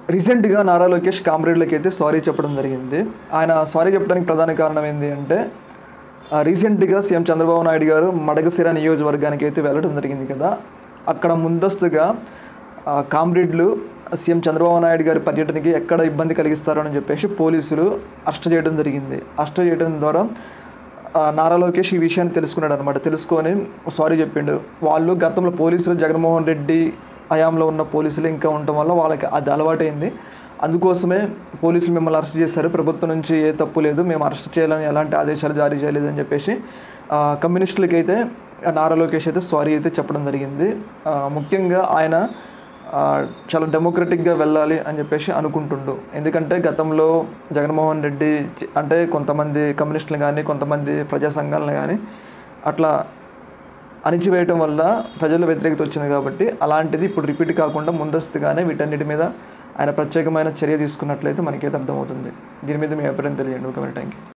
రీసెంట్‌గా నారా లోకేష్ కామ్రేడ్‌లకైతే సారీ చెప్పడం జరిగింది. ఆయన సారీ చెప్పడానికి ప్రధాన కారణం ఏంది అంటే, రీసెంట్‌గా సీఎం చంద్రబాబు నాయుడు గారు మడకశిర నియోజకవర్గానికైతే వెళ్ళడం జరిగింది కదా! అక్కడ ముందస్తుగా కామ్రేడ్‌లు సీఎం చంద్రబాబు నాయుడు గారి పర్యటనకి ఎక్కడ ఇబ్బంది కలిగిస్తారో అని చెప్పేసి పోలీసులు అరెస్ట్ చేయడం జరిగింది. అరెస్ట్ చేయడం ద్వారా నారా లోకేష్ ఈ విషయాన్ని తెలుసుకున్నాడనమాట. తెలుసుకొని సారీ చెప్పిండు. వాళ్ళు గతంలో పోలీసులు జగన్మోహన్ రెడ్డి హయాంలో ఉన్న పోలీసులు ఇంకా ఉండటం వల్ల వాళ్ళకి అది అలవాటైంది. అందుకోసమే పోలీసులు మిమ్మల్ని అరెస్ట్ చేశారు. ప్రభుత్వం నుంచి ఏ తప్పు లేదు. మేము అరెస్ట్ చేయాలని ఎలాంటి ఆదేశాలు జారీ చేయలేదని చెప్పేసి కమ్యూనిస్టులకైతే నారా లోకేష్ అయితే సారీ అయితే చెప్పడం జరిగింది. ముఖ్యంగా ఆయన చాలా డెమోక్రటిక్‌గా వెళ్ళాలి అని చెప్పేసి అనుకుంటుండు. ఎందుకంటే గతంలో జగన్మోహన్ రెడ్డి అంటే కొంతమంది కమ్యూనిస్టులు గానీ, కొంతమంది ప్రజా సంఘాలను గానీ అట్లా అణిచివేయటం వల్ల ప్రజల్లో వ్యతిరేకత వచ్చింది కాబట్టి, అలాంటిది ఇప్పుడు రిపీట్ కాకుండా ముందస్తుగానే వీటన్నిటి మీద ఆయన ప్రత్యేకమైన చర్య తీసుకున్నట్లయితే మనకైతే అర్థమవుతుంది. దీని మీద మీ అభిప్రాయం తెలియజేయండి. ఓకే మరి. Thank you.